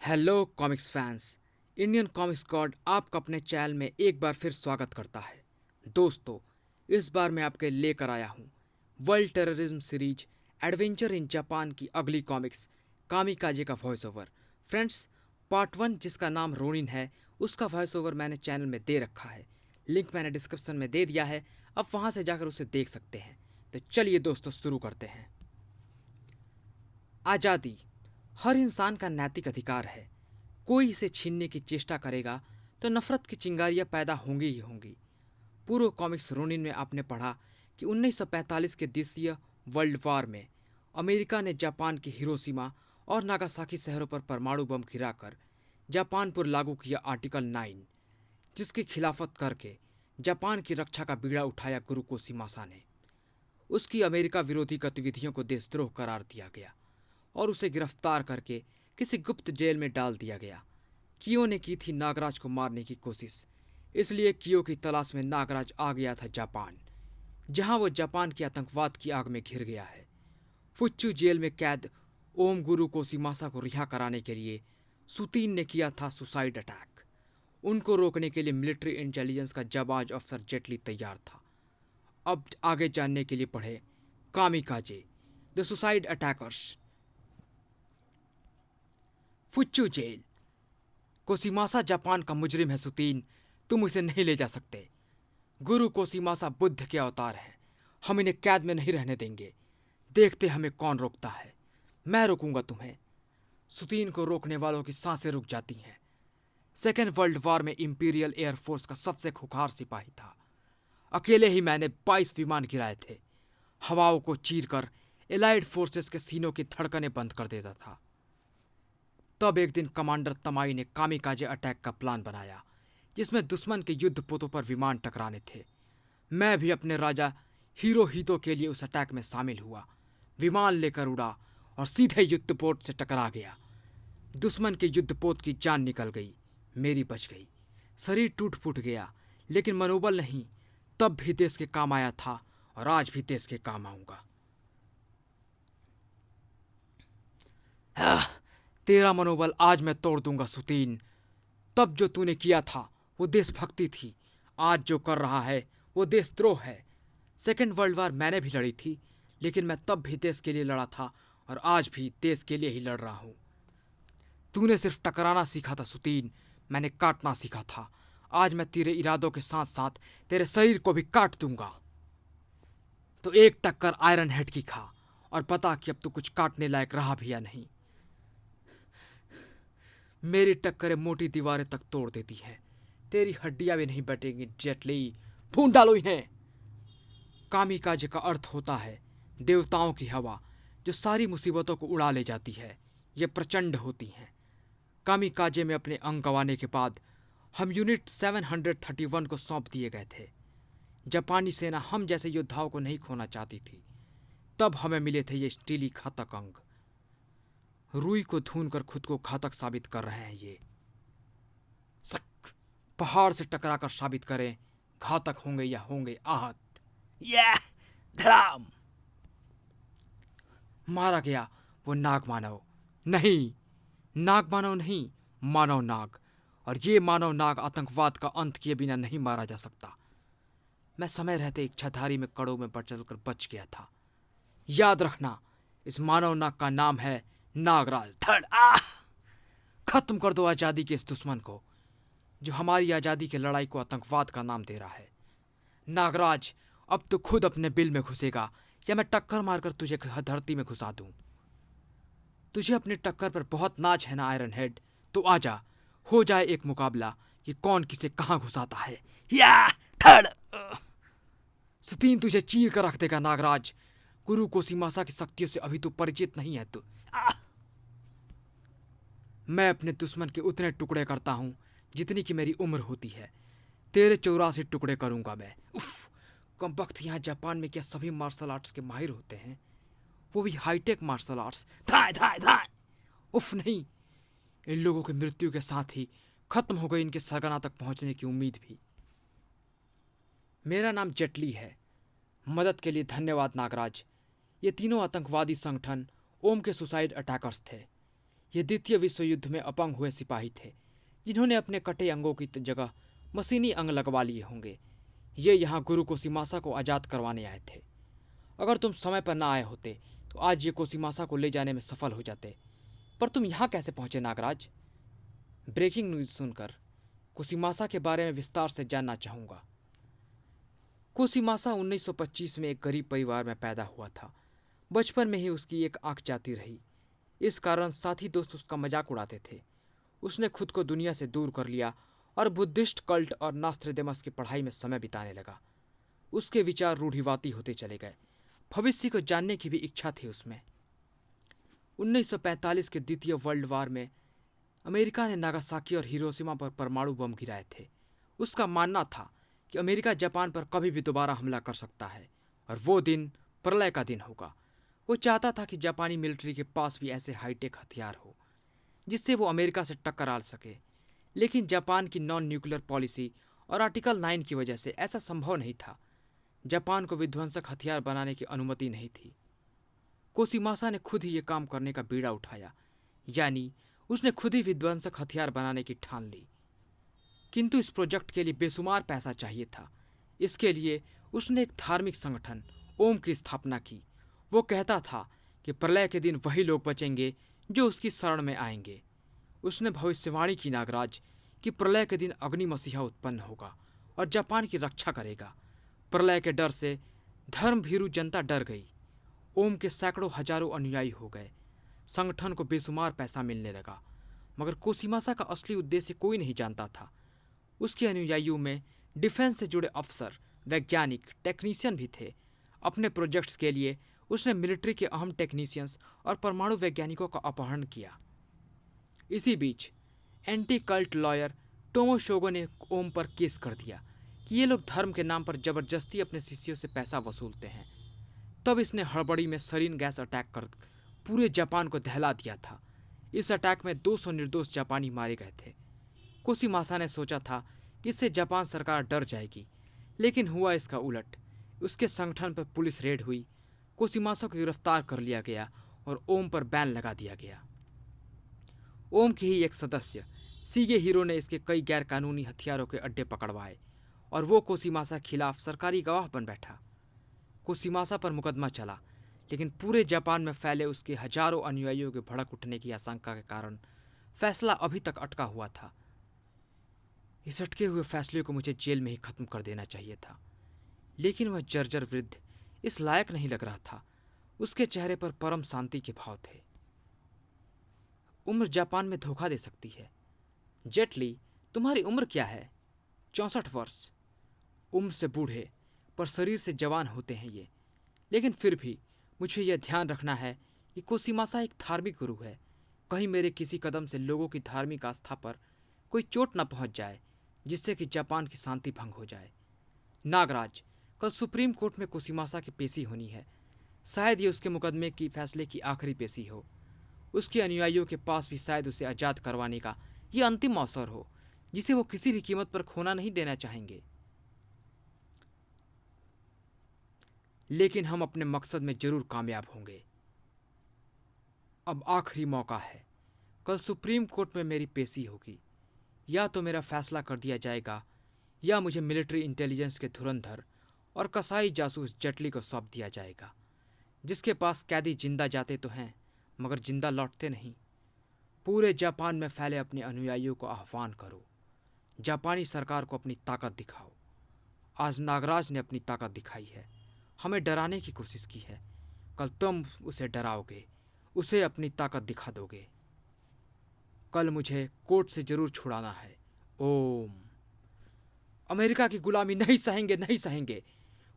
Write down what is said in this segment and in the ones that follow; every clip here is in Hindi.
Hello comics fans. Indian comics God आपका अपने चैनल में एक बार फिर स्वागत करता है। दोस्तों, इस बार मैं आपके लेकर आया हूँ world terrorism series adventure in Japan की अगली कॉमिक्स कामिकाजे का वॉइस ओवर। फ्रेंड्स, पार्ट 1 जिसका नाम रोनिन है उसका वॉइस ओवर मैंने चैनल में दे रखा है। लिंक मैंने डिस्क्रिप्शन में दे दिया है, अब वहाँ से जाकर उसे देख सकते हैं। तो चलिए दोस्तों, शुरू करते हैं। आज़ादी हर इंसान का नैतिक अधिकार है। कोई इसे छीनने की चेष्टा करेगा तो नफरत की चिंगारियां पैदा होंगी ही होंगी। पूर्व कॉमिक्स रोनिन में आपने पढ़ा कि 1945 के द्वितीय वर्ल्ड वार में अमेरिका ने जापान के हिरोशिमा और नागासाकी शहरों पर परमाणु बम गिराकर जापान पर लागू किया आर्टिकल 9, जिसकी खिलाफत करके जापान की रक्षा का बीड़ा उठाया गुरु कोशिमासा ने। उसकी अमेरिका विरोधी गतिविधियों को देशद्रोह करार दिया गया और उसे गिरफ्तार करके किसी गुप्त जेल में डाल दिया गया। कियो ने की थी नागराज को मारने की कोशिश, इसलिए कियो की तलाश में नागराज आ गया था जापान, जहां वो जापान के आतंकवाद की आग में घिर गया है। फुच्चू जेल में कैद ओम गुरु कोशिमासा को रिहा कराने के लिए सुतीन ने किया था सुसाइड अटैक। उनको रोकने के लिए मिलिट्री इंटेलिजेंस का जाबाज अफसर जेटली तैयार था। अब आगे जानने के लिए पढ़े kamikaze the suicide attackers. Fuchu jail. Koshimasa Japan का मुजरिम है सुतीन, तुम उसे नहीं ले जा सकते। गुरु कोशिमासा बुद्ध के अवतार हैं, हम इन्हें कैद में नहीं रहने देंगे। देखते हमें कौन रोकता है। मैं रोकूंगा तुम्हें। सुतीन को रोकने वालों की सांसें रुक जाती हैं। सेकेंड वर्ल्ड वॉर में इंपीरियल एयरफोर्स का सबसे खुखार सिपाही था। अकेले ही मैंने 22 विमान गिराए थे। हवाओं को चीरकर एलाइड फोर्सेस के सीनों की धड़कनें बंद कर देता था। तब एक दिन कमांडर तमाई ने कामिकाजे अटैक का प्लान बनाया, जिसमें दुश्मन के युद्धपोतों पर विमान टकराने थे। मैं भी अपने राजा हिरोहितो के लिए उस अटैक में शामिल हुआ। विमान लेकर उड़ा और सीधे युद्धपोत से टकरा गया। दुश्मन के युद्धपोत की जान निकल गई, मेरी बच गई। शरीर टूट फूट गया, लेकिन मनोबल नहीं। तब भी देश के काम आया था और आज भी देश के काम आऊंगा। तेरा मनोबल आज मैं तोड़ दूंगा सुतीन। तब जो तूने किया था वो देशभक्ति थी, आज जो कर रहा है वो देशद्रोह है। सेकेंड वर्ल्ड वार मैंने भी लड़ी थी, लेकिन मैं तब भी देश के लिए लड़ा था और आज भी देश के लिए ही लड़ रहा हूँ। तूने सिर्फ टकराना सीखा था सुतीन, मैंने काटना सीखा था। आज मैं तेरे इरादों के साथ साथ तेरे शरीर को भी काट दूंगा। तो एक टक्कर आयरन हेड की खा और पता कि अब तू कुछ काटने लायक रहा भी या नहीं। मेरी टक्करें मोटी दीवारें तक तोड़ देती हैं, तेरी हड्डियां भी नहीं बटेंगी जेटली। भून डालो इन्हें। कामिकाजे का अर्थ होता है देवताओं की हवा, जो सारी मुसीबतों को उड़ा ले जाती है। ये प्रचंड होती हैं। कामिकाजे में अपने अंग गंवाने के बाद हम यूनिट 731 को सौंप दिए गए थे। जापानी सेना हम जैसे योद्धाओं को नहीं खोना चाहती थी। तब हमें मिले थे ये स्टीली घातक अंग। रुई को धून कर खुद को घातक साबित कर रहे हैं ये। सक पहाड़ से टकराकर साबित करें घातक होंगे या होंगे आहत। यह धड़ाम मारा गया वो नाग मानव। नहीं, नाग मानव नहीं, मानव नाग। और ये मानव नाग आतंकवाद का अंत किए बिना नहीं मारा जा सकता। मैं समय रहते इच्छाधारी में कड़ों में बढ़ चलकर बच गया था। याद रखना, इस मानव नाग का नाम है नागराज। धड़ आ खत्म कर दो आजादी के इस दुश्मन को, जो हमारी आजादी की लड़ाई को आतंकवाद का नाम दे रहा है। नागराज, अब तो खुद अपने बिल में घुसेगा या मैं टक्कर मारकर तुझे धरती में घुसा दूं। तुझे अपनी टक्कर पर बहुत नाच है ना आयरन हेड, तो आजा, हो जाए एक मुकाबला कि कौन किसे कहां घुसाता है। या थड़ सतीन तुझे चीर कर रख देगा नागराज। गुरु कोशिमासा की शक्तियों से अभी तो परिचित नहीं है तू। मैं अपने दुश्मन के उतने टुकड़े करता हूं जितनी कि मेरी उम्र होती है। तेरे 84 टुकड़े करूंगा मैं। उफ, कम वक्त यहाँ जापान में क्या सभी मार्शल आर्ट्स के माहिर होते हैं, वो भी हाईटेक मार्शल आर्ट्स। धाय धाय धाय। उफ नहीं, इन लोगों की मृत्यु के साथ ही खत्म हो गई इनके सरगना तक पहुंचने की उम्मीद भी। मेरा नाम जेटली है। मदद के लिए धन्यवाद नागराज। ये तीनों आतंकवादी संगठन ओम के सुसाइड अटैकर्स थे। ये द्वितीय विश्व युद्ध में अपंग हुए सिपाही थे जिन्होंने अपने कटे अंगों की जगह मशीनी अंग लगवा लिए होंगे। ये यहाँ गुरु कोसिमासा को आज़ाद करवाने आए थे। अगर तुम समय पर ना आए होते तो आज ये कोसिमासा को ले जाने में सफल हो जाते। पर तुम यहाँ कैसे पहुंचे नागराज? ब्रेकिंग न्यूज सुनकर कोसिमासा के बारे में विस्तार से जानना चाहूंगा। कोसिमासा 1925 में एक गरीब परिवार में पैदा हुआ था। बचपन में ही उसकी एक आंख जाती रही। इस कारण साथी दोस्त उसका मजाक उड़ाते थे। उसने खुद को दुनिया से दूर कर लिया और बुद्धिस्ट कल्ट और नास्त्रेदमस की पढ़ाई में समय बिताने लगा। उसके विचार रूढ़िवादी होते चले गए। भविष्य को जानने की भी इच्छा थी उसमें। 1945 के द्वितीय वर्ल्ड वार में अमेरिका ने नागासाकी और हिरोशिमा पर परमाणु बम गिराए थे। उसका मानना था कि अमेरिका जापान पर कभी भी दोबारा हमला कर सकता है और वो दिन प्रलय का दिन होगा। वो चाहता था कि जापानी मिलिट्री के पास भी ऐसे हाईटेक हथियार हो जिससे वो अमेरिका से टक्कर सके। लेकिन जापान की नॉन न्यूक्लियर पॉलिसी और आर्टिकल 9 की वजह से ऐसा संभव नहीं था। जापान को विध्वंसक हथियार बनाने की अनुमति नहीं थी। कोसिमासा ने खुद ही ये काम करने का बीड़ा उठाया, यानी उसने खुद ही विध्वंसक हथियार बनाने की ठान ली। किंतु इस प्रोजेक्ट के लिए बेशुमार पैसा चाहिए था। इसके लिए उसने एक धार्मिक संगठन ओम की स्थापना की। वो कहता था कि प्रलय के दिन वही लोग बचेंगे जो उसकी शरण में आएंगे। उसने भविष्यवाणी की नागराज कि प्रलय के दिन अग्नि मसीहा उत्पन्न होगा और जापान की रक्षा करेगा। प्रलय के डर से धर्मभीरू जनता डर गई। ओम के सैकड़ों हजारों अनुयायी हो गए। संगठन को बेशुमार पैसा मिलने लगा, मगर कोसिमासा का असली उद्देश्य कोई नहीं जानता था। उसके अनुयायियों में डिफेंस से जुड़े अफसर, वैज्ञानिक, टेक्नीशियन भी थे। अपने प्रोजेक्ट्स के लिए उसने मिलिट्री के अहम टेक्नीशियंस और परमाणु वैज्ञानिकों का अपहरण किया। इसी बीच एंटी कल्ट लॉयर टोमोशोगो ने ओम पर केस कर दिया कि ये लोग धर्म के नाम पर जबरदस्ती अपने शिष्यों से पैसा वसूलते हैं। तब इसने हड़बड़ी में सरीन गैस अटैक कर पूरे जापान को दहला दिया था। इस अटैक में 200 निर्दोष जापानी मारे गए थे। कोसिमासा ने सोचा था कि इससे जापान सरकार डर जाएगी, लेकिन हुआ इसका उलट। उसके संगठन पर पुलिस रेड हुई। कोसिमासा को गिरफ्तार कर लिया गया और ओम पर बैन लगा दिया गया। ओम के ही एक सदस्य सीगे हीरो ने इसके कई गैर कानूनी हथियारों के अड्डे पकड़वाए और वो कोसिमासा खिलाफ सरकारी गवाह बन बैठा। कोसिमासा पर मुकदमा चला, लेकिन पूरे जापान में फैले उसके हजारों अनुयायियों के भड़क उठने की आशंका के कारण फैसला अभी तक अटका हुआ था। इस अटके हुए फैसले को मुझे जेल में ही खत्म कर देना चाहिए था, लेकिन वह जर्जर वृद्ध इस लायक नहीं लग रहा था। उसके चेहरे पर परम शांति के भाव थे। उम्र जापान में धोखा दे सकती है। जेटली, तुम्हारी उम्र क्या है? 64 वर्ष। उम्र से बूढ़े पर शरीर से जवान होते हैं ये। लेकिन फिर भी मुझे यह ध्यान रखना है कि कोसिमासा एक धार्मिक गुरु है। कहीं मेरे किसी कदम से लोगों की धार्मिक आस्था पर कोई चोट न पहुंच जाए जिससे कि जापान की शांति भंग हो जाए। नागराज, कल सुप्रीम कोर्ट में कोसिमासा की पेशी होनी है। शायद ये उसके मुकदमे की फैसले की आखिरी पेशी हो। उसके अनुयायियों के पास भी शायद उसे आज़ाद करवाने का ये अंतिम अवसर हो जिसे वो किसी भी कीमत पर खोना नहीं देना चाहेंगे। लेकिन हम अपने मकसद में जरूर कामयाब होंगे। अब आखिरी मौका है। कल सुप्रीम कोर्ट में मेरी पेशी होगी। या तो मेरा फैसला कर दिया जाएगा या मुझे मिलिट्री इंटेलिजेंस के धुरंधर और कसाई जासूस जेटली को सौंप दिया जाएगा, जिसके पास कैदी जिंदा जाते तो हैं मगर जिंदा लौटते नहीं। पूरे जापान में फैले अपने अनुयायियों को आह्वान करो, जापानी सरकार को अपनी ताकत दिखाओ। आज नागराज ने अपनी ताकत दिखाई है, हमें डराने की कोशिश की है। कल तुम उसे डराओगे, उसे अपनी ताकत दिखा दोगे। कल मुझे कोर्ट से जरूर छुड़ाना है। ओम। अमेरिका की गुलामी नहीं सहेंगे, नहीं सहेंगे।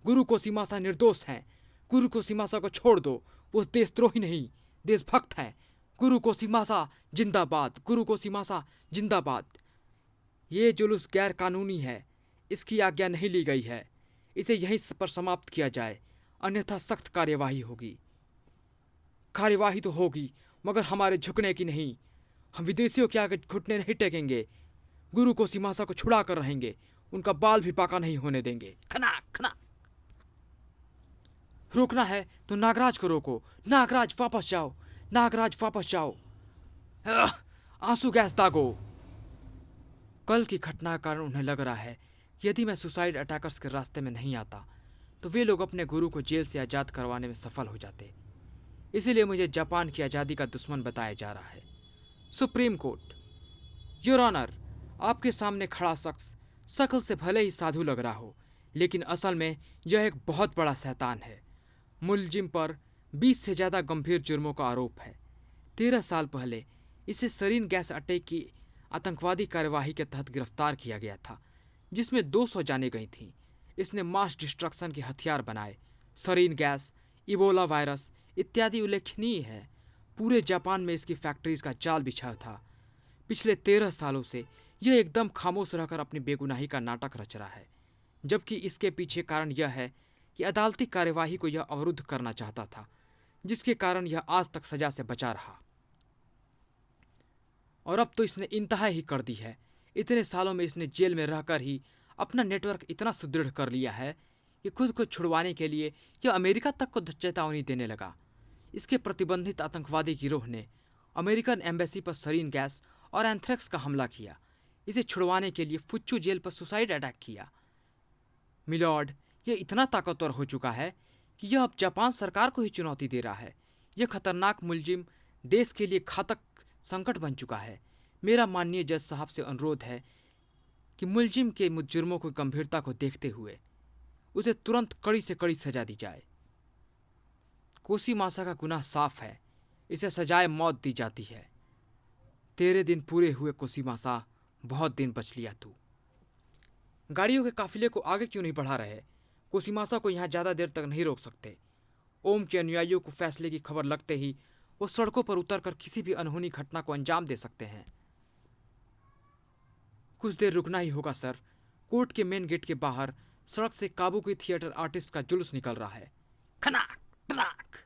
गुरु कोसिमासा निर्दोष हैं। गुरु कोसिमासा को छोड़ दो, वो देशद्रोही नहीं, देशभक्त हैं। गुरु कोसिमासा जिंदाबाद, गुरु कोसिमासा जिंदाबाद। ये जुलूस गैर कानूनी है, इसकी आज्ञा नहीं ली गई है। इसे यहीं पर समाप्त किया जाए, अन्यथा सख्त कार्यवाही होगी। कार्यवाही तो होगी, मगर हमारे झुकने की नहीं। हम विदेशियों के आगे घुटने नहीं टेकेंगे। गुरु कोसिमासा को छुड़ा कर रहेंगे, उनका बाल भी पाका नहीं होने देंगे। खनाक खनाक। रोकना है तो नागराज को रोको। नागराज वापस जाओ, नागराज वापस जाओ। आंसू गैस दागो। कल की घटना के कारण उन्हें लग रहा है कि यदि मैं सुसाइड अटैकर्स के रास्ते में नहीं आता तो वे लोग अपने गुरु को जेल से आज़ाद करवाने में सफल हो जाते। इसीलिए मुझे जापान की आज़ादी का दुश्मन बताया जा रहा है। सुप्रीम कोर्ट, योर ऑनर, आपके सामने खड़ा शख्स शक्ल से भले ही साधु लग रहा हो, लेकिन असल में यह एक बहुत बड़ा शैतान है। मुलजिम पर 20 से ज़्यादा गंभीर जुर्मों का आरोप है। 13 साल पहले इसे सरीन गैस अटैक की आतंकवादी कार्यवाही के तहत गिरफ्तार किया गया था, जिसमें 200 जानें गई थीं। इसने मास डिस्ट्रक्शन के हथियार बनाए। सरीन गैस, इबोला वायरस इत्यादि उल्लेखनीय है। पूरे जापान में इसकी फैक्ट्रीज का जाल बिछा था। पिछले 13 सालों से यह एकदम खामोश रहकर अपनी बेगुनाही का नाटक रच रहा है, जबकि इसके पीछे कारण यह है कि अदालती कार्यवाही को यह अवरुद्ध करना चाहता था, जिसके कारण यह आज तक सजा से बचा रहा। और अब तो इसने इंतहा ही कर दी है। इतने सालों में इसने जेल में रहकर ही अपना नेटवर्क इतना सुदृढ़ कर लिया है कि खुद को छुड़वाने के लिए यह अमेरिका तक को चेतावनी देने लगा। इसके प्रतिबंधित आतंकवादी गिरोह ने अमेरिकन एम्बेसी पर सरीन गैस और एंथ्रेक्स का हमला किया। इसे छुड़वाने के लिए फुच्चू जेल पर सुसाइड अटैक किया। मिलॉर्ड, यह इतना ताकतवर हो चुका है कि यह अब जापान सरकार को ही चुनौती दे रहा है। यह खतरनाक मुलजिम देश के लिए घातक संकट बन चुका है। मेरा माननीय जज साहब से अनुरोध है कि मुलजिम के जुर्मों की गंभीरता को देखते हुए उसे तुरंत कड़ी से कड़ी सजा दी जाए। कोसीमासा का गुनाह साफ है, इसे सजाए मौत दी जाती है। तेरे दिन पूरे हुए कोसीमासा, बहुत दिन बच लिया तू। गाड़ियों के काफिले को आगे क्यों नहीं बढ़ा रहे? कोसीमासा को यहाँ ज़्यादा देर तक नहीं रोक सकते। ओम के अनुयायियों को फैसले की खबर लगते ही वो सड़कों पर उतरकर किसी भी अनहोनी घटना को अंजाम दे सकते हैं। कुछ देर रुकना ही होगा सर। कोर्ट के मेन गेट के बाहर सड़क से काबुकी थिएटर आर्टिस्ट का जुलूस निकल रहा है। खनाक टनाक।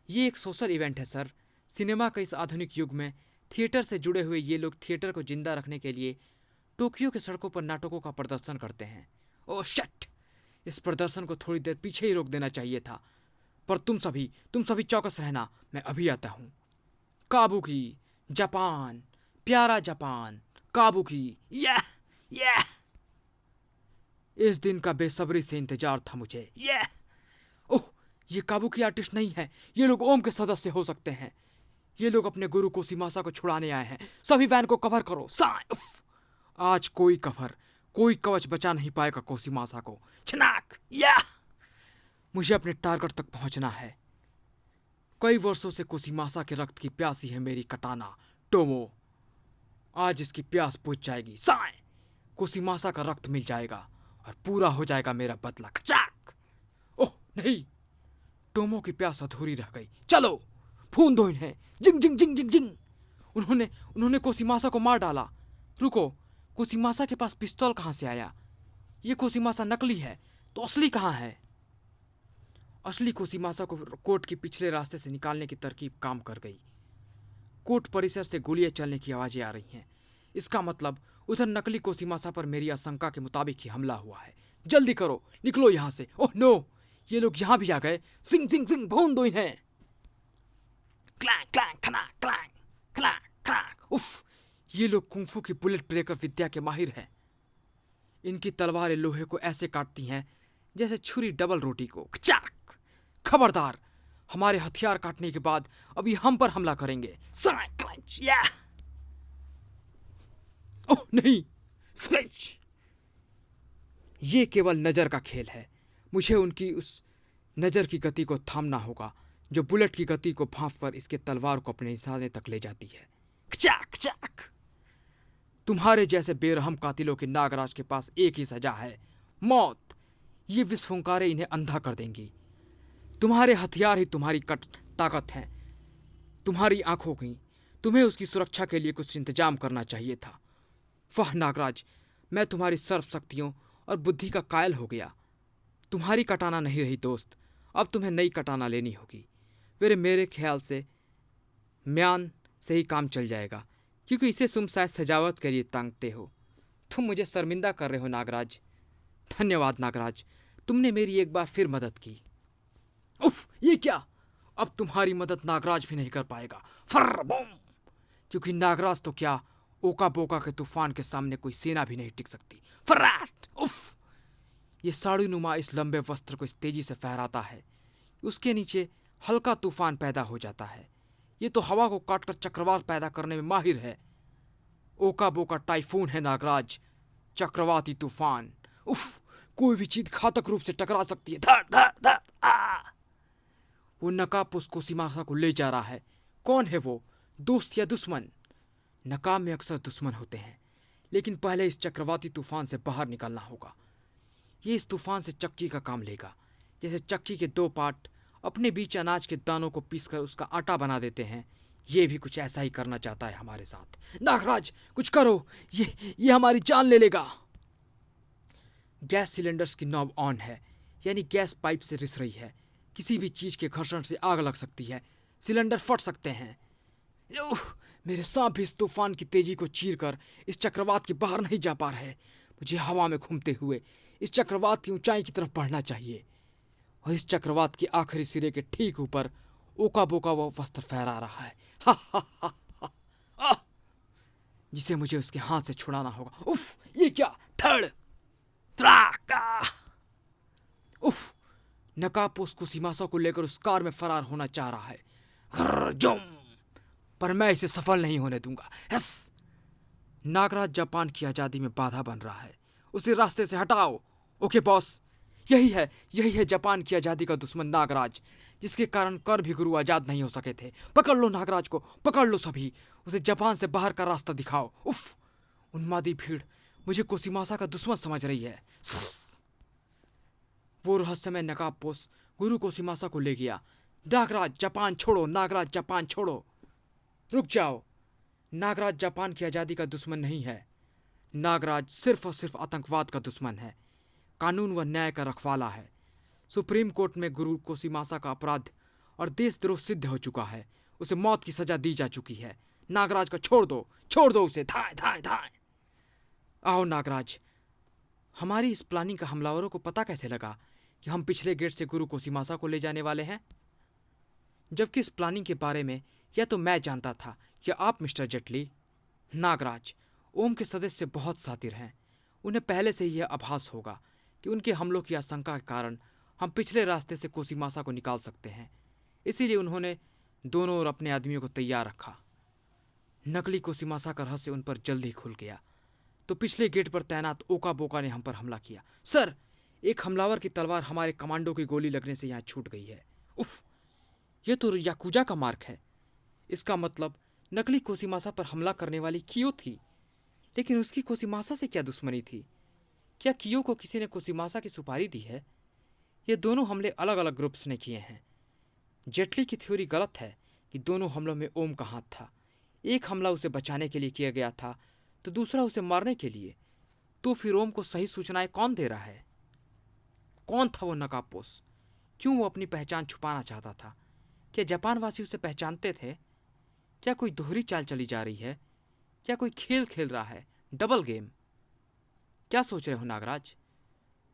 ये एक सोशल इवेंट है सर। सिनेमा के इस आधुनिक युग में थिएटर से जुड़े हुए ये लोग थिएटर को जिंदा रखने के लिए टोक्यो के सड़कों पर नाटकों का प्रदर्शन करते हैं। ओह शट! इस प्रदर्शन को थोड़ी देर पीछे ही रोक देना चाहिए था। पर तुम सभी चौकस रहना, मैं अभी आता हूँ। काबुकी, जापान, प्यारा जापान, काबुकी, यह यह। इस दिन का बेसब्री से इंतजार था मुझे। यह ओह, ये काबुकी आर्टिस्ट नहीं है। ये लोग ओम के सदस्य हो सकते हैं। ये लोग अपने गुरु कोसीमासा को छुड़ाने आए हैं। सभी वैन को कवर करो। आज कोई कवच बचा नहीं पाएगा कोसीमासा को। छनाक या। मुझे अपने टारगेट तक पहुंचना है। कई वर्षों से कोसीमासा के रक्त की प्यासी है मेरी कटाना टोमो। आज इसकी प्यास बुझ जाएगी। कोसीमासा का रक्त मिल जाएगा और पूरा हो जाएगा मेरा बदला। खचाक! ओह नहीं, टोमो की प्यास अधूरी रह गई। चलो फून दो इन्हें। जिंग जिंग जिंग जिंग जिंग। उन्होंने कोसीमासा को मार डाला। रुको, कोसीमासा के पास पिस्तौल कहां से आया? ये कोसीमासा नकली है, तो असली कहां है? असली कोसीमासा को कोर्ट के पिछले रास्ते से निकालने की तरकीब काम कर गई। कोर्ट परिसर से गोलियां चलने की आवाजें आ रही हैं। इसका मतलब उधर नकली कोसीमासा पर मेरी आशंका के मुताबिक ही हमला हुआ है। जल्दी करो, निकलो यहां से। ओह नो, ये लोग यहां भी आ गए। सिंग सिंग सिंग, भून दो इन्हें। क्लैंक क्लैंक खनाक क्लैंक क्लैंक क्लैंक। उफ, ये लोग कुंफू की बुलेट ब्रेकर विद्या के माहिर हैं। इनकी तलवारें लोहे को ऐसे काटती हैं जैसे छुरी डबल रोटी को। चाक! खबरदार, हमारे हथियार काटने के बाद अभी हम पर हमला करेंगे। ओह नहीं, स्लेज! ये केवल नजर का खेल है। मुझे उनकी उस नजर की गति को थामना होगा जो बुलेट की गति को भांप कर इसके तलवार को अपने निशाने तक ले जाती है। चाक चाक! तुम्हारे जैसे बेरहम कातिलों के नागराज के पास एक ही सजा है, मौत। ये विस्फुंकारें इन्हें अंधा कर देंगी। तुम्हारे हथियार ही तुम्हारी ताकत हैं, तुम्हारी आंखों की। तुम्हें उसकी सुरक्षा के लिए कुछ इंतजाम करना चाहिए था। वाह नागराज, मैं तुम्हारी सर्व शक्तियों और बुद्धि का कायल हो गया। तुम्हारी कटाना नहीं रही दोस्त, अब तुम्हें नई कटाना लेनी होगी। फिर मेरे ख्याल से म्यान से ही काम चल जाएगा, क्योंकि इसे तुम शायद सजावट के लिए टांगते हो। तुम मुझे शर्मिंदा कर रहे हो नागराज। धन्यवाद नागराज, तुमने मेरी एक बार फिर मदद की। उफ, ये क्या? अब तुम्हारी मदद नागराज भी नहीं कर पाएगा। Farr boom! क्योंकि नागराज तो क्या, ओका बोका के तूफान के सामने कोई सेना भी नहीं टिक सकती। फर्राट! उफ! ये साड़ी नुमा इस लंबे वस्त्र को इस तेजी से फहराता है, उसके नीचे हल्का तूफान पैदा हो जाता है। ये तो हवा को काटकर चक्रवात पैदा करने में माहिर है। ओका बोका टाइफून है नागराज, चक्रवाती तूफान। उफ! कोई भी चीज घातक रूप से टकरा सकती है। धड़ धड़ धड़! आ! वो नकाब उसको सीमासा को ले जा रहा है। कौन है वो, दोस्त या दुश्मन? नकाब में अक्सर दुश्मन होते हैं, लेकिन पहले इस चक्रवाती तूफान से बाहर निकलना होगा। ये इस तूफान से चक्की का काम लेगा। जैसे चक्की के दो पार्ट अपने बीच अनाज के दानों को पीसकर उसका आटा बना देते हैं, ये भी कुछ ऐसा ही करना चाहता है हमारे साथ। नागराज, कुछ करो, ये हमारी जान ले लेगा। गैस सिलेंडर्स की नॉब ऑन है, यानी गैस पाइप से रिस रही है। किसी भी चीज के घर्षण से आग लग सकती है, सिलेंडर फट सकते हैं। मेरे सांप भी इस तूफान की तेजी को चीरकर इस चक्रवात के बाहर नहीं जा पा रहे। मुझे हवा में घूमते हुए इस चक्रवात की ऊंचाई की तरफ बढ़ना चाहिए। और इस चक्रवात के आखिरी सिरे के ठीक ऊपर ओका बोका वो वस्त्र फहरा रहा है। हा हा हा हा हा, जिसे मुझे उसके हाथ से छुड़ाना होगा। उफ! ये क्या? थड़ त्राका! उफ! नकापोस कुसीमासा को लेकर उस कार में फरार होना चाह रहा है। जुम! पर मैं इसे सफल नहीं होने दूंगा। यस! नागराज जापान की आजादी में बाधा बन रहा है, उसे रास्ते से हटाओ। ओके बॉस, यही है जापान की आजादी का दुश्मन नागराज, जिसके कारण कर भी गुरु आजाद नहीं हो सके थे। पकड़ लो नागराज को, पकड़ लो सभी, उसे जापान से बाहर का रास्ता दिखाओ। उफ! उन्मादी भीड़ मुझे कोसिमासा का दुश्मन समझ रही है। वो रहस्यमय नकाबपोश गुरु कोसिमासा को ले गया। नागराज जापान छोड़ो, नागराज जापान छोड़ो। रुक जाओ, नागराज जापान की आजादी का दुश्मन नहीं है। नागराज सिर्फ और सिर्फ आतंकवाद का दुश्मन है, कानून व न्याय का रखवाला है। सुप्रीम कोर्ट में गुरु कोसिमासा का अपराध और देशद्रोह सिद्ध हो चुका है, उसे मौत की सजा दी जा चुकी है। नागराज को छोड़ दो उसे। धाए धाए धाए! आओ नागराज, हमारी इस प्लानिंग का हमलावरों को पता कैसे लगा कि हम पिछले गेट से गुरु कोसिमासा को ले जाने वाले हैं? जबकि इस प्लानिंग के बारे में या तो मैं जानता था या आप मिस्टर जेटली। नागराज, ओम के सदस्य बहुत शातिर हैं, उन्हें पहले से ही यह आभास होगा कि उनके हमलों की आशंका के कारण हम पिछले रास्ते से कोसिमासा को निकाल सकते हैं। इसीलिए उन्होंने दोनों ओर अपने आदमियों को तैयार रखा। नकली कोसिमासा का रहस्य उन पर जल्द ही खुल गया, तो पिछले गेट पर तैनात ओका बोका ने हम पर हमला किया। सर, एक हमलावर की तलवार हमारे कमांडो की गोली लगने से यहाँ छूट गई है। उफ! यह तो याकुजा का मार्क है। इसका मतलब नकली कोसिमासा पर हमला करने वाली कियो थी। लेकिन उसकी कोसिमासा से क्या दुश्मनी थी? क्या कियो को किसी ने कोसिमासा की सुपारी दी है? ये दोनों हमले अलग अलग ग्रुप्स ने किए हैं। जेटली की थ्योरी गलत है कि दोनों हमलों में ओम का हाथ था। एक हमला उसे बचाने के लिए किया गया था, तो दूसरा उसे मारने के लिए। तो फिर ओम को सही सूचनाएं कौन दे रहा है? कौन था वो नकाबपोश? क्यों वो अपनी पहचान छुपाना चाहता था? क्या जापानवासी उसे पहचानते थे? क्या कोई दोहरी चाल चली जा रही है? क्या कोई खेल खेल रहा है, डबल गेम? क्या सोच रहे हो नागराज?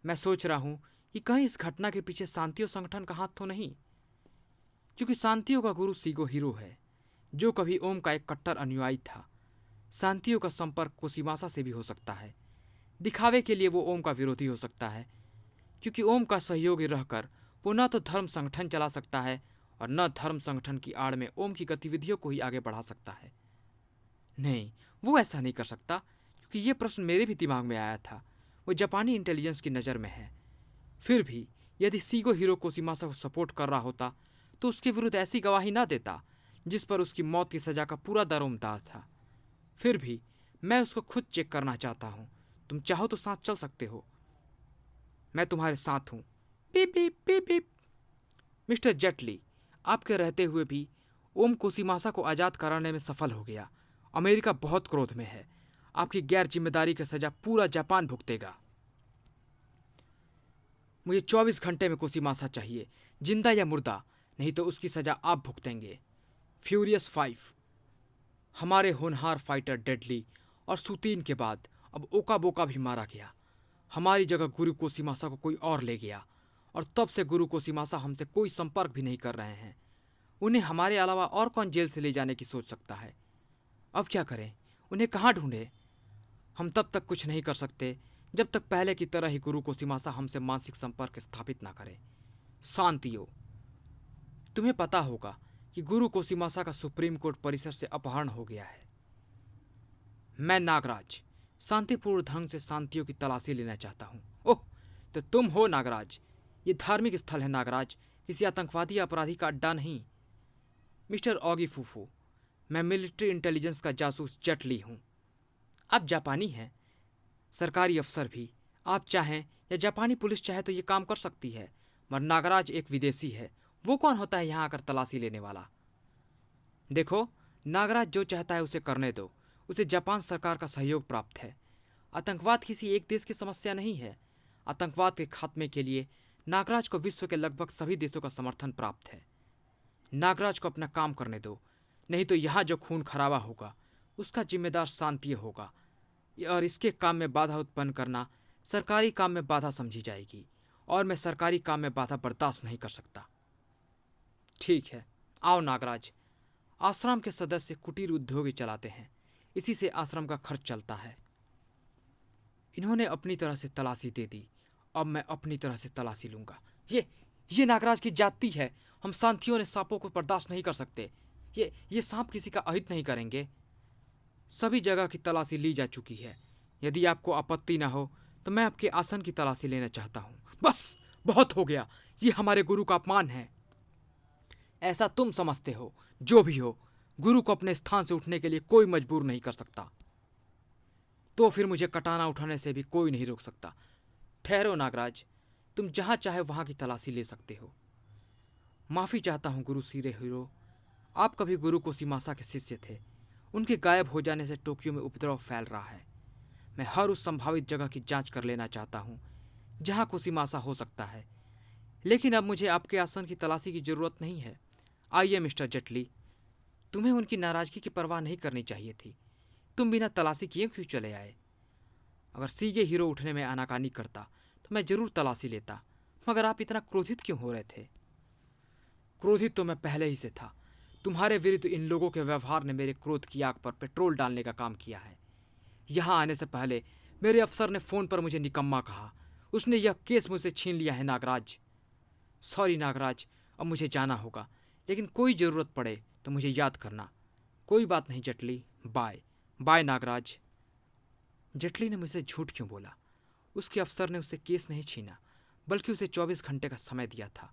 मैं सोच रहा हूं कि कहीं इस घटना के पीछे शांतियों संगठन का हाथ तो नहीं, क्योंकि शांतियों का गुरु सीगो हीरो है, जो कभी ओम का एक कट्टर अनुयायी था। शांतियों का संपर्क कोसिमासा से भी हो सकता है। दिखावे के लिए वो ओम का विरोधी हो सकता है, क्योंकि ओम का सहयोगी रहकर वो न तो धर्म संगठन चला सकता है और न धर्म संगठन की आड़ में ओम की गतिविधियों को ही आगे बढ़ा सकता है। नहीं, वो ऐसा नहीं कर सकता, क्योंकि ये प्रश्न मेरे भी दिमाग में आया था। वो जापानी इंटेलिजेंस की नज़र में है। फिर भी यदि सीगो हीरो कोसिमासा को सपोर्ट कर रहा होता तो उसके विरुद्ध ऐसी गवाही ना देता जिस पर उसकी मौत की सजा का पूरा दारोमदार था। फिर भी मैं उसको खुद चेक करना चाहता हूँ। तुम चाहो तो साथ चल सकते हो, मैं तुम्हारे साथ हूँ। Beep beep beep beep. Mister Jaitley, आपके रहते हुए भी ओम कोसिमासा को आज़ाद कराने में सफल हो गया। अमेरिका बहुत क्रोध में है। आपकी गैर जिम्मेदारी की सजा पूरा जापान भुगतेगा। मुझे 24 घंटे में कोसिमासा चाहिए, जिंदा या मुर्दा, नहीं तो उसकी सजा आप भुगतेंगे। फ्यूरियस 5। हमारे होनहार फाइटर डेडली और सुतीन के बाद अब ओका बोका भी मारा गया। हमारी जगह गुरु कोसिमासा को कोई और ले गया, और तब से गुरु कोसिमासा हमसे कोई संपर्क भी नहीं कर रहे हैं। उन्हें हमारे अलावा और कौन जेल से ले जाने की सोच सकता है? अब क्या करें? उन्हें कहाँ ढूंढें? हम तब तक कुछ नहीं कर सकते जब तक पहले की तरह ही गुरु कोसिमासा हमसे मानसिक संपर्क स्थापित ना करे। शांतियो, तुम्हें पता होगा कि गुरु कोसिमासा का सुप्रीम कोर्ट परिसर से अपहरण हो गया है। मैं नागराज शांतिपूर्ण ढंग से शांतियों की तलाशी लेना चाहता हूँ। ओह, तो तुम हो नागराज। ये धार्मिक स्थल है नागराज, किसी आतंकवादी या अपराधी का अड्डा नहीं। मिस्टर ऑगी फूफू, मैं मिलिट्री इंटेलिजेंस का जासूस जेटली हूँ। आप जापानी हैं, सरकारी अफसर भी। आप चाहें या जापानी पुलिस चाहे तो ये काम कर सकती है, मगर नागराज एक विदेशी है। वो कौन होता है यहाँ आकर तलाशी लेने वाला? देखो, नागराज जो चाहता है उसे करने दो। उसे जापान सरकार का सहयोग प्राप्त है। आतंकवाद किसी एक देश की समस्या नहीं है। आतंकवाद के खात्मे के लिए नागराज को विश्व के लगभग सभी देशों का समर्थन प्राप्त है। नागराज को अपना काम करने दो, नहीं तो यहाँ जो खून खराबा होगा उसका जिम्मेदार शांति होगा, और इसके काम में बाधा उत्पन्न करना सरकारी काम में बाधा समझी जाएगी, और मैं सरकारी काम में बाधा बर्दाश्त नहीं कर सकता। ठीक है, आओ नागराज। आश्रम के सदस्य कुटीर उद्योग ही चलाते हैं, इसी से आश्रम का खर्च चलता है। इन्होंने अपनी तरह से तलाशी दे दी, अब मैं अपनी तरह से तलाशी लूंगा। ये नागराज की जाति है। हम शांतियों ने सांपों को बर्दाश्त नहीं कर सकते। ये सांप किसी का अहित नहीं करेंगे। सभी जगह की तलाशी ली जा चुकी है। यदि आपको आपत्ति ना हो तो मैं आपके आसन की तलाशी लेना चाहता हूँ। बस, बहुत हो गया। ये हमारे गुरु का अपमान है। ऐसा तुम समझते हो। जो भी हो, गुरु को अपने स्थान से उठने के लिए कोई मजबूर नहीं कर सकता। तो फिर मुझे कटाना उठाने से भी कोई नहीं रोक सकता। ठहरो नागराज, तुम जहां चाहे वहां की तलाशी ले सकते हो। माफी चाहता हूं गुरु सीरे हीरो। आप कभी गुरु कोसिमासा के शिष्य थे। उनके गायब हो जाने से टोक्यो में उपद्रव फैल रहा है। मैं हर उस संभावित जगह की जांच कर लेना चाहता हूं जहां कोसिमासा हो सकता है। लेकिन अब मुझे आपके आसन की तलाशी की जरूरत नहीं है। आइए मिस्टर जेटली, तुम्हें उनकी नाराजगी की परवाह नहीं करनी चाहिए थी। तुम बिना तलाशी किए क्यों चले आए? अगर सीगे हीरो उठने में आनाकानी करता तो मैं जरूर तलाशी लेता, मगर आप इतना क्रोधित क्यों हो रहे थे? क्रोधित तो मैं पहले ही से था। तुम्हारे विरुद्ध इन लोगों के व्यवहार ने मेरे क्रोध की आग पर पेट्रोल डालने का काम किया है। यहाँ आने से पहले मेरे अफसर ने फोन पर मुझे निकम्मा कहा। उसने यह केस मुझसे छीन लिया है नागराज। सॉरी नागराज, अब मुझे जाना होगा, लेकिन कोई ज़रूरत पड़े तो मुझे याद करना। कोई बात नहीं जेटली, बाय बाय नागराज। जेटली ने मुझसे झूठ क्यों बोला? उसके अफसर ने उससे केस नहीं छीना, बल्कि उसे 24 घंटे का समय दिया था।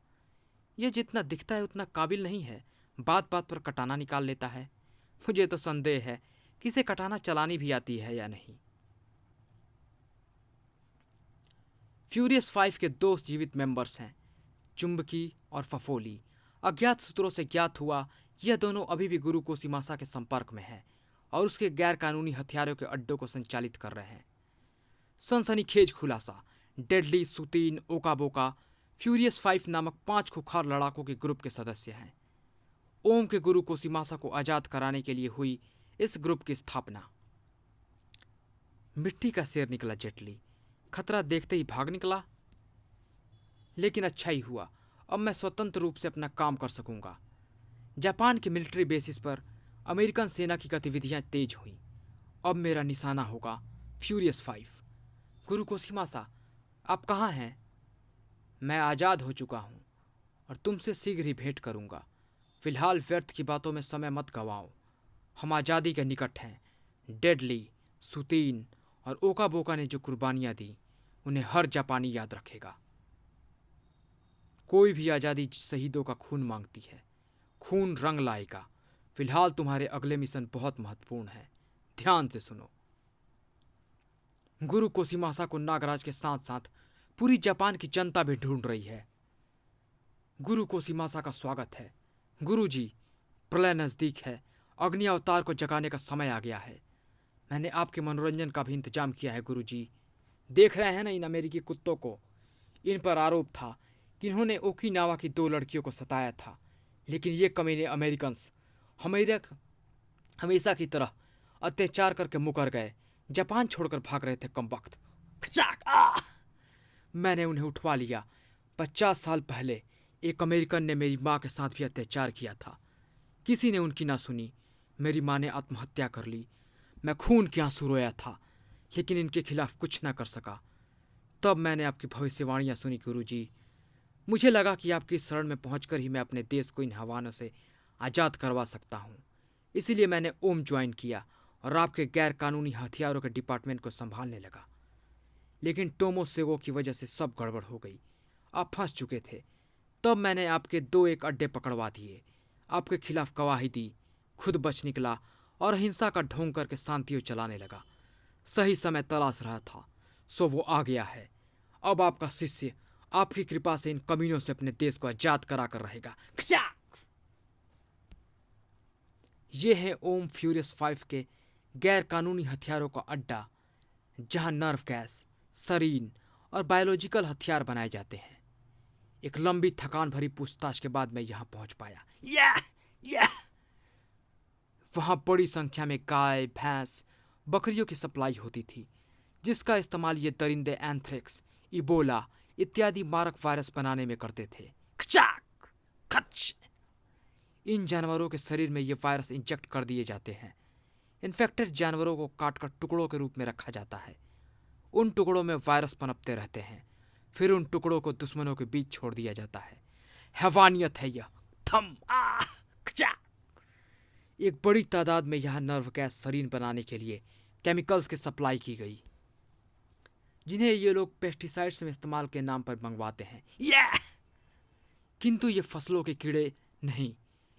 यह जितना दिखता है उतना काबिल नहीं है। बात बात पर कटाना निकाल लेता है। मुझे तो संदेह है कि इसे कटाना चलानी भी आती है या नहीं। फ्यूरियस 5 के दो जीवित मेंबर्स हैं, चुंबकी और फफोली। अज्ञात सूत्रों से ज्ञात हुआ यह दोनों अभी भी गुरु कोसिमासा के संपर्क में हैं और उसके गैर कानूनी हथियारों के अड्डों को संचालित कर रहे हैं। सनसनीखेज खुलासा, डेडली, सुतीन, ओकाबोका फ्यूरियस 5 नामक 5 खुखार लड़ाकों के ग्रुप के सदस्य हैं। ओम के गुरु कोसिमासा को आजाद कराने के लिए हुई इस ग्रुप की स्थापना। मिट्टी का शेर निकला जेटली। खतरा देखते ही भाग निकला। लेकिन अच्छा ही हुआ, अब मैं स्वतंत्र रूप से अपना काम कर सकूंगा। जापान के मिलिट्री बेसिस पर अमेरिकन सेना की गतिविधियां तेज हुई। अब मेरा निशाना होगा फ्यूरियस 5। गुरु कोसिमासा, आप कहाँ हैं? मैं आज़ाद हो चुका हूँ और तुमसे शीघ्र ही भेंट करूँगा। फिलहाल व्यर्थ की बातों में समय मत गंवाओ। हम आज़ादी के निकट हैं। डेडली, सुतीन और ओकाबोका ने जो कुर्बानियाँ दी उन्हें हर जापानी याद रखेगा। कोई भी आज़ादी शहीदों का खून मांगती है। खून रंग लाएगा। फिलहाल तुम्हारे अगले मिशन बहुत महत्वपूर्ण है, ध्यान से सुनो। गुरु कोसिमासा को नागराज के साथ साथ पूरी जापान की जनता भी ढूंढ रही है। गुरु कोसिमासा का स्वागत है। गुरु जी, प्रलय नजदीक है। अग्नि अवतार को जगाने का समय आ गया है। मैंने आपके मनोरंजन का भी इंतजाम किया है गुरु जी। देख रहे हैं ना इन अमेरिकी कुत्तों को? इन पर आरोप था कि इन्होंने ओकिनावा की 2 लड़कियों को सताया था, लेकिन ये कमीने अमेरिकन्स हमेशा की तरह अत्याचार करके मुकर गए। जापान छोड़कर भाग रहे थे कमबख्त। खचाक! मैंने उन्हें उठवा लिया। 50 साल पहले एक अमेरिकन ने मेरी माँ के साथ भी अत्याचार किया था। किसी ने उनकी ना सुनी। मेरी माँ ने आत्महत्या कर ली। मैं खून के आंसू रोया था, लेकिन इनके खिलाफ कुछ न कर सका। तब मैंने आपकी भविष्यवाणियाँ सुनी गुरुजी। मुझे लगा कि आपकी शरण में पहुंचकर ही मैं अपने देश को इन हैवानों से आज़ाद करवा सकता हूँ। इसीलिए मैंने ओम ज्वाइन किया और आपके गैर कानूनी हथियारों के डिपार्टमेंट को संभालने लगा। लेकिन टोमो सेगो की वजह से सब गड़बड़ हो गई। आप फंस चुके थे। तब मैंने आपके 2-1 अड्डे पकड़वा दिए, आपके खिलाफ गवाही दी, खुद बच निकला और हिंसा का ढोंग करके शांति चलाने लगा। सही समय तलाश रहा था, सो वो आ गया है। अब आपका शिष्य आपकी कृपा से इन कमीनों से अपने देश को आजाद करा कर रहेगा। खचा! ये है ओम फ्यूरियस 5 के गैर कानूनी हथियारों का अड्डा, जहां नर्व गैस, सरीन और बायोलॉजिकल हथियार बनाए जाते हैं। एक लंबी थकान भरी पूछताछ के बाद मैं यहां पहुंच पाया। या वहां बड़ी संख्या में गाय, भैंस, बकरियों की सप्लाई होती थी, जिसका इस्तेमाल ये दरिंदे एंथ्रेक्स, इबोला इत्यादि मारक वायरस बनाने में करते थे। खचाक खच! इन जानवरों के शरीर में ये वायरस इंजेक्ट कर दिए जाते हैं। इन्फेक्टेड जानवरों को काटकर टुकड़ों के रूप में रखा जाता है। उन टुकड़ों में वायरस पनपते रहते हैं। फिर उन टुकड़ों को दुश्मनों के बीच छोड़ दिया जाता है। हैवानियत है यह। थम आ खचा! एक बड़ी तादाद में यह नर्व गैस सरीन बनाने के लिए केमिकल्स की सप्लाई की गई, जिन्हें ये लोग पेस्टिसाइड्स में इस्तेमाल के नाम पर मंगवाते हैं। किंतु ये फसलों के कीड़े नहीं,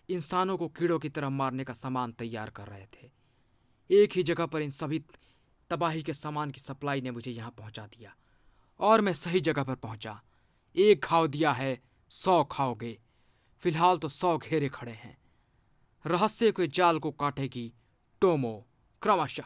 इंसानों को कीड़ों की तरह मारने का सामान तैयार कर रहे थे। एक ही जगह पर इन सभी तबाही के सामान की सप्लाई ने मुझे यहाँ पहुँचा दिया, और मैं सही जगह पर पहुँचा। एक घाव दिया है, 100 खाओगे। फिलहाल तो 100 घेरे खड़े हैं। रहस्य के जाल को काटेगी टोमो क्रमशः।